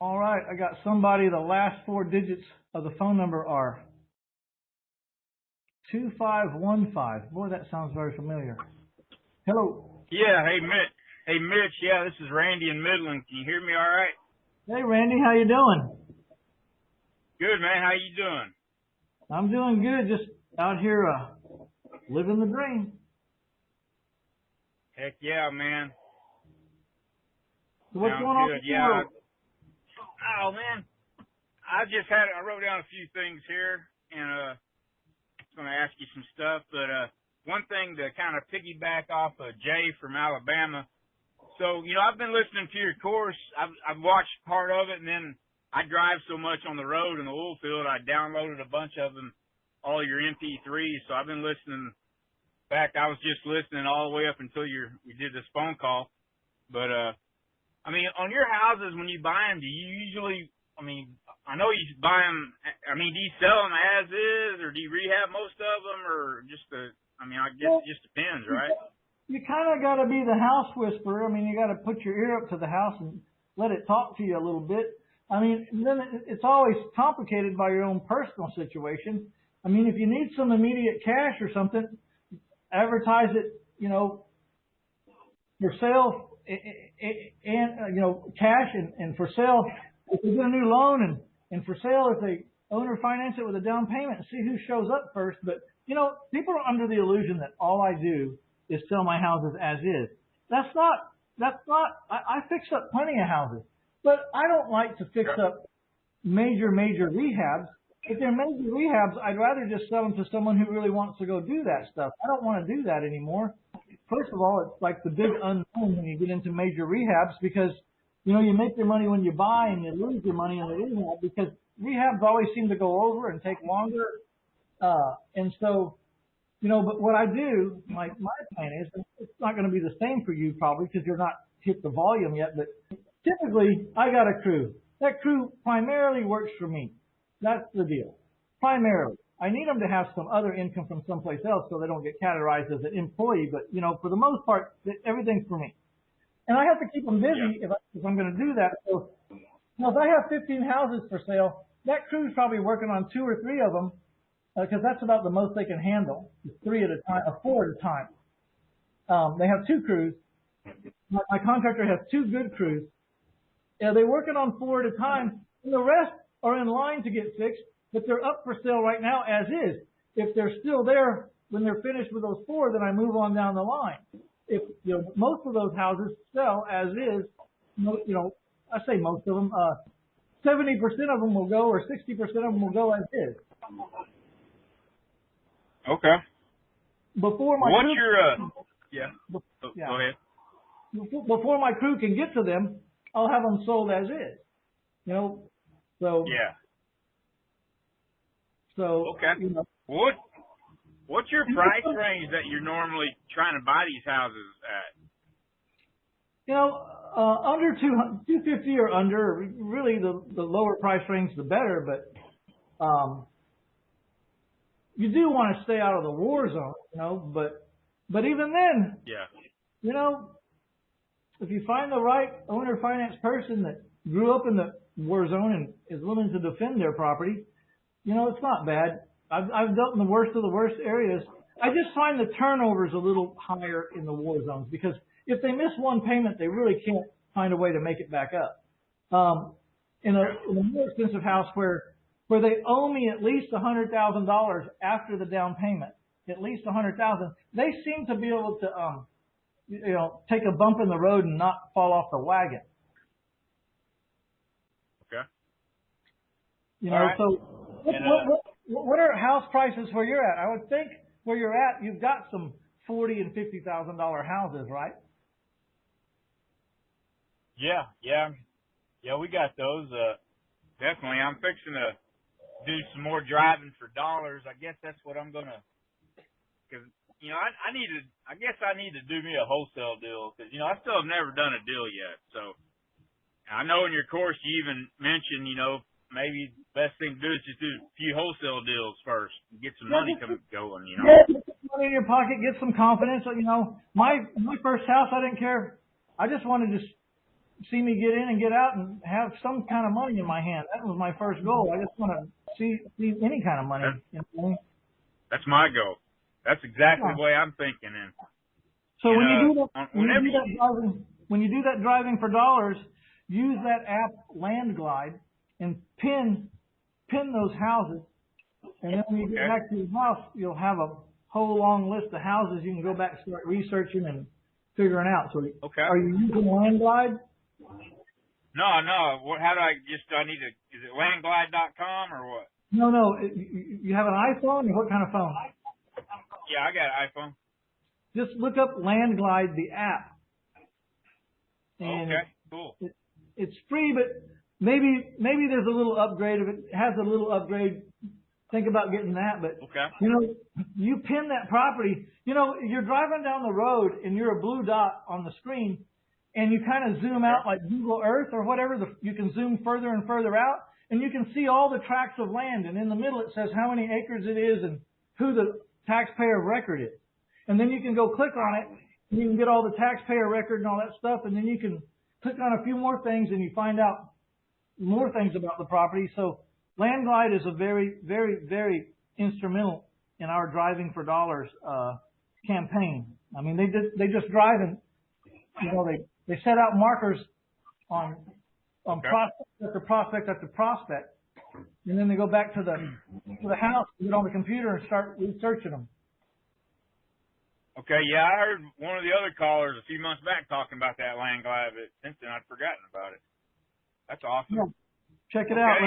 All right, I got somebody. The last four digits of the phone number are 2515. Boy, that sounds very familiar. Hello. Yeah, hey Mitch. Hey Mitch, yeah, this is Randy in Midland. Can you hear me all right? Hey, Randy, how you doing? Good, man. How you doing? I'm doing good. Just out here living the dream. Heck yeah, man. So what's Sounds going on good. with Yeah. you? Oh man, I wrote down a few things here, and I was gonna ask you some stuff, but one thing to kind of piggyback off of Jay from Alabama. So I've been listening to your course. I've watched part of it, and then I drive so much on the road in the oil field, I downloaded a bunch of them, all your MP3s. So I've been listening. In fact, I was just listening all the way up until we did this phone call. But I mean, on your houses, when you buy them, do you usually, I know you buy them, do you sell them as is, or do you rehab most of them, or I guess it just depends, right? You kind of got to be the house whisperer. You got to put your ear up to the house and let it talk to you a little bit. Then it's always complicated by your own personal situation. If you need some immediate cash or something, advertise it, for sale and cash and for sale if they get a new loan and for sale if they owner finance it with a down payment and see who shows up first. But people are under the illusion that all I do is sell my houses as is. That's not I fix up plenty of houses, but I don't like to fix up major rehabs. If they're major rehabs, I'd rather just sell them to someone who really wants to go do that stuff. I don't want to do that anymore. First of all, it's like the big unknown when you get into major rehabs because, you make your money when you buy and you lose your money in the rehab because rehabs always seem to go over and take longer. And so, but what I do, my plan is, and it's not going to be the same for you probably because you're not hit the volume yet, but typically I got a crew. That crew primarily works for me. That's the deal. Primarily. I need them to have some other income from someplace else so they don't get categorized as an employee. But, for the most part, everything's for me. And I have to keep them busy if I'm going to do that. So, if I have 15 houses for sale, that crew's probably working on 2 or 3 of them because that's about the most they can handle. 3 at a time, or 4 at a time. They have 2 crews. My contractor has 2 good crews. They're working on 4 at a time, and the rest are in line to get fixed, but they're up for sale right now as is. If they're still there when they're finished with those 4, then I move on down the line. If most of those houses sell as is, I say most of them, 70% of them will go, or 60% of them will go as is. Okay. Before my What's crew, your Go ahead. Before my crew can get to them, I'll have them sold as is. So yeah. So okay. What's your price range that you're normally trying to buy these houses at? Under 250 or under. Really, the lower price range, the better. But you do want to stay out of the war zone, But even then, if you find the right owner finance person that grew up in the war zone and is willing to defend their property, it's not bad. I've dealt in the worst of the worst areas. I just find the turnovers a little higher in the war zones because if they miss one payment, they really can't find a way to make it back up. In a more expensive house where they owe me at least $100,000 after the down payment, at least $100,000, they seem to be able to, take a bump in the road and not fall off the wagon. Okay. Right. So. What are house prices where you're at? I would think where you're at, you've got some $40,000 and $50,000 houses, right? Yeah, we got those. Definitely, I'm fixing to do some more driving for dollars. I guess that's what I'm gonna. Because I need to. I guess I need to do me a wholesale deal because I still have never done a deal yet. So I know in your course you even mentioned maybe the best thing to do is just do a few wholesale deals first and get some money going, Yeah, get some money in your pocket, get some confidence. My first house, I didn't care. I just wanted to see me get in and get out and have some kind of money in my hand. That was my first goal. I just want to see any kind of money. That's my goal. That's exactly Yeah. the way I'm thinking. And so when you do that driving for dollars, use that app Landglide and pin those houses, and then when you get back to your house, you'll have a whole long list of houses you can go back and start researching and figuring out. So are you using Landglide? No. How do I need to, is it landglide.com or what? No. You have an iPhone or what kind of phone? Yeah, I got an iPhone. Just look up Landglide, the app. And okay, cool. It's free, but maybe there's a little upgrade. If it has a little upgrade, think about getting that. But you pin that property. You're driving down the road and you're a blue dot on the screen, and you kind of zoom out like Google Earth or whatever. You can zoom further and further out, and you can see all the tracts of land. And in the middle, it says how many acres it is and who the taxpayer of record is. And then you can go click on it, and you can get all the taxpayer record and all that stuff. And then you can click on a few more things, and you find out more things about the property. So Landglide is a very, very, very instrumental in our driving for dollars campaign. I mean, they just drive and they set out markers on prospect after prospect after prospect, and then they go back to the house, get on the computer, and start researching them. Okay, yeah, I heard one of the other callers a few months back talking about that Landglide, but since then I'd forgotten about it. That's awesome. Yeah. Check it out.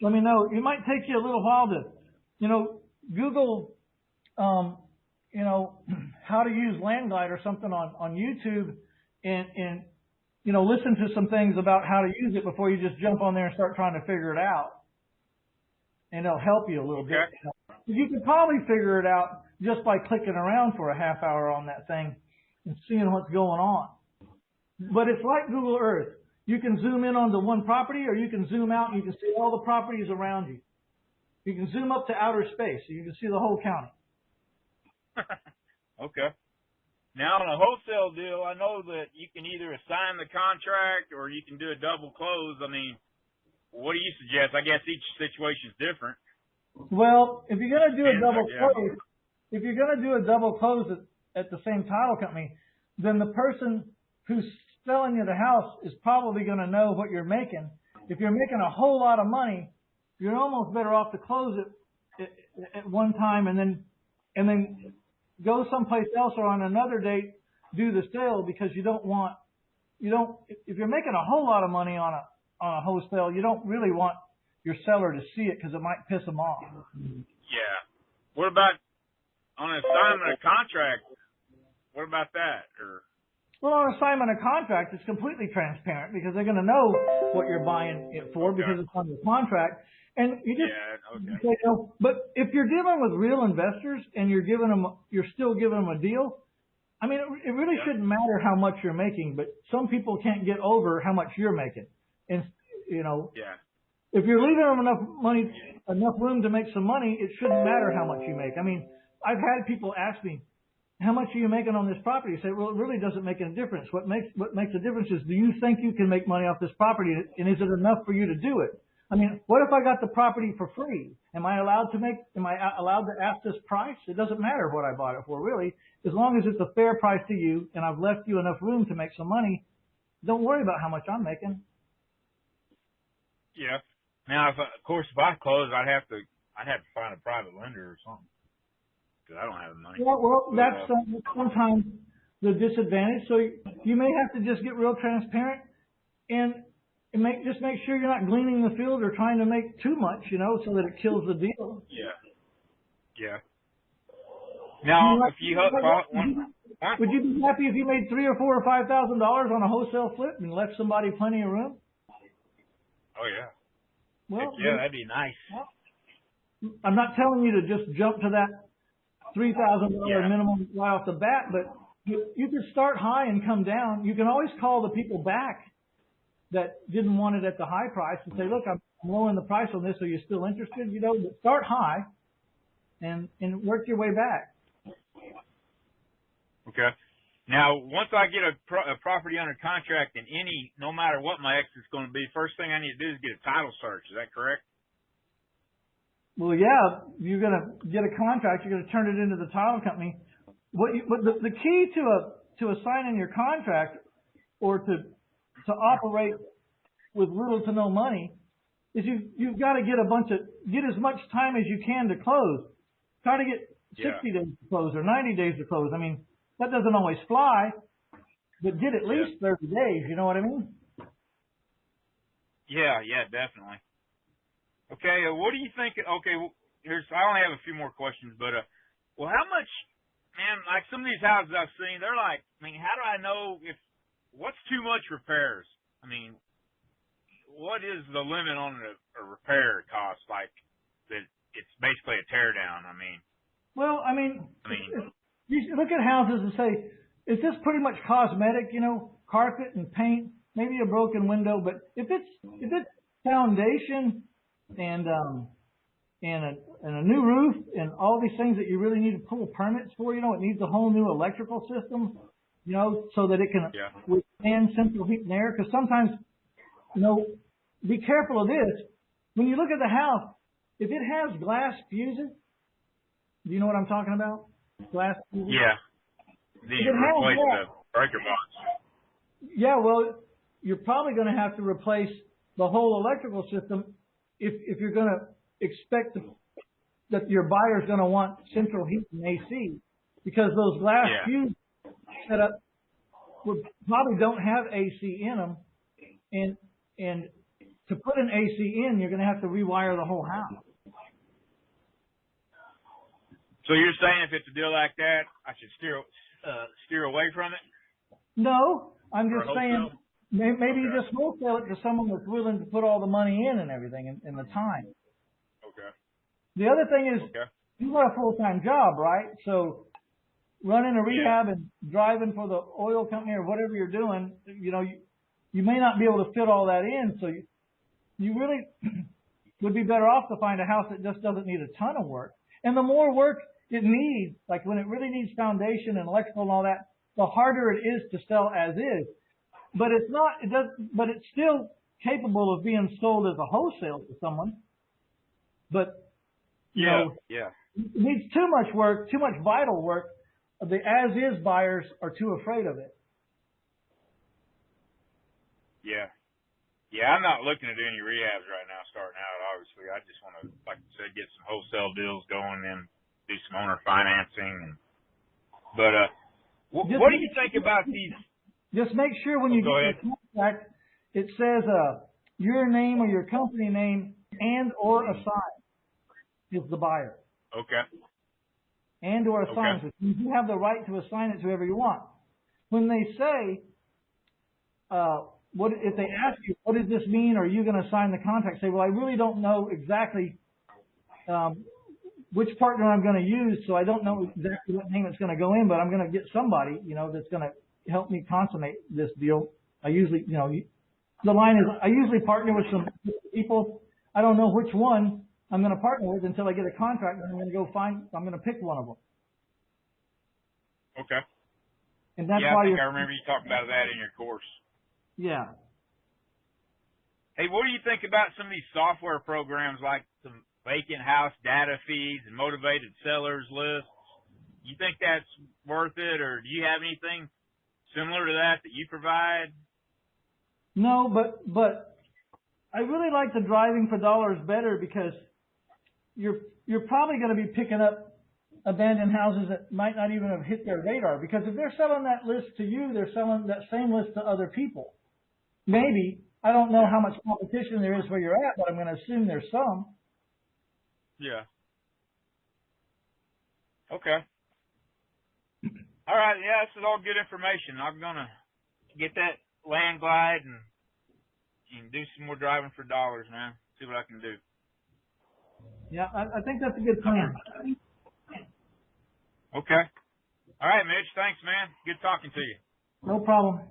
Let me know. It might take you a little while to, Google, how to use Landglide or something on YouTube, and listen to some things about how to use it before you just jump on there and start trying to figure it out. And it'll help you a little bit. You can probably figure it out just by clicking around for a half hour on that thing and seeing what's going on. But it's like Google Earth. You can zoom in onto one property, or you can zoom out and you can see all the properties around you. You can zoom up to outer space, so you can see the whole county. Okay. Now, on a wholesale deal, I know that you can either assign the contract or you can do a double close. I mean, what do you suggest? I guess each situation is different. Well, if you're going to do a double close at the same title company, then the person who's selling you the house is probably going to know what you're making. If you're making a whole lot of money, you're almost better off to close it at one time and then go someplace else or on another date do the sale, because if you're making a whole lot of money on a wholesale, you don't really want your seller to see it because it might piss them off. Yeah. What about on an assignment of contract? What about that? Well, on assignment of contract, it's completely transparent because they're going to know what you're buying it for because it's on your contract. And you just, but if you're dealing with real investors and you're still giving them a deal, I mean, it really shouldn't matter how much you're making, but some people can't get over how much you're making. And, if you're leaving them enough room to make some money, it shouldn't matter how much you make. I mean, I've had people ask me, how much are you making on this property? I say, well, it really doesn't make any difference. What makes a difference is, do you think you can make money off this property, and is it enough for you to do it? I mean, what if I got the property for free? Am I allowed to ask this price? It doesn't matter what I bought it for, really. As long as it's a fair price to you and I've left you enough room to make some money, don't worry about how much I'm making. Yeah. Now, if I close, I'd have to find a private lender or something, because I don't have the money. Yeah, well, that's sometimes the disadvantage. So you may have to just get real transparent and just make sure you're not gleaning the field or trying to make too much, so that it kills the deal. Yeah. Now, if you would you be happy if you made $3,000 or $4,000 or $5,000 on a wholesale flip and left somebody plenty of room? Oh yeah. Well, that'd be nice. I'm not telling you to just jump to that $3,000 minimum right off the bat, but you could start high and come down. You can always call the people back that didn't want it at the high price and say, look, I'm lowering the price on this. Are you still interested? But start high and work your way back. Okay. Now, once I get a property under contract in no matter what my exit's going to be, first thing I need to do is get a title search. Is that correct? Well, yeah, you're going to get a contract. You're going to turn it into the title company. But the key to assigning your contract or to operate with little to no money is you've got to get as much time as you can to close. Try to get 60 days to close or 90 days to close. I mean, that doesn't always fly, but get at least 30 days. You know what I mean? Yeah, definitely. Okay, what do you think? Okay, I only have a few more questions, but how much, man? Like some of these houses I've seen, they're like, I mean, how do I know what's too much repairs? I mean, what is the limit on a repair cost? Like that, it's basically a tear down. I mean, you look at houses and say, is this pretty much cosmetic? You know, carpet and paint, maybe a broken window, but if it's foundation and a new roof and all these things that you really need to pull permits for, you know, it needs a whole new electrical system, you know, so that it can withstand central heat and air. Because sometimes, you know, be careful of this. When you look at the house, if it has glass fuses, do you know what I'm talking about? Glass fuses? Yeah. Replace the breaker box. Yeah, well, you're probably going to have to replace the whole electrical system if you're going to expect that your buyer's going to want central heat and AC, because those glass fuse setup probably don't have AC in them, and to put an AC in, you're going to have to rewire the whole house. So you're saying if it's a deal like that, I should steer away from it? No, I'm just saying maybe you just wholesale it to someone that's willing to put all the money in and everything and the time. Okay. The other thing is you got a full-time job, right? So running a rehab and driving for the oil company or whatever you're doing, you know, you may not be able to fit all that in. So you really would be better off to find a house that just doesn't need a ton of work. And the more work it needs, like when it really needs foundation and electrical and all that, the harder it is to sell as is. But it's still capable of being sold as a wholesale to someone. But, you know, it needs too much work, too much vital work. The as-is buyers are too afraid of it. Yeah. Yeah, I'm not looking at any rehabs right now starting out, obviously. I just want to, like I said, get some wholesale deals going and do some owner financing. But what do you think about these? Just make sure when you get the contract, it says your name or your company name and or assign is the buyer. Okay. And or assign. Okay. You have the right to assign it to whoever you want. When they say, if they ask you, what does this mean? Are you going to sign the contract? Say, well, I really don't know exactly which partner I'm going to use, so I don't know exactly what name it's going to go in, but I'm going to get somebody, you know, that's going to help me consummate this deal. I usually, you know, the line is, I usually partner with some people. I don't know which one I'm going to partner with until I get a contract, and I'm going to pick one of them. Okay. And that's why I remember you talking about that in your course. Yeah. Hey, what do you think about some of these software programs like some vacant house data feeds and motivated sellers lists? You think that's worth it, or do you have anything similar to that you provide? No, but I really like the driving for dollars better, because you're probably going to be picking up abandoned houses that might not even have hit their radar, because if they're selling that list to you, they're selling that same list to other people. Maybe. I don't know how much competition there is where you're at, but I'm going to assume there's some. Yeah. Okay. All right. Yeah, this is all good information. I'm going to get that land glide and do some more driving for dollars, man. See what I can do. Yeah, I think that's a good plan. Okay. All right, Mitch. Thanks, man. Good talking to you. No problem.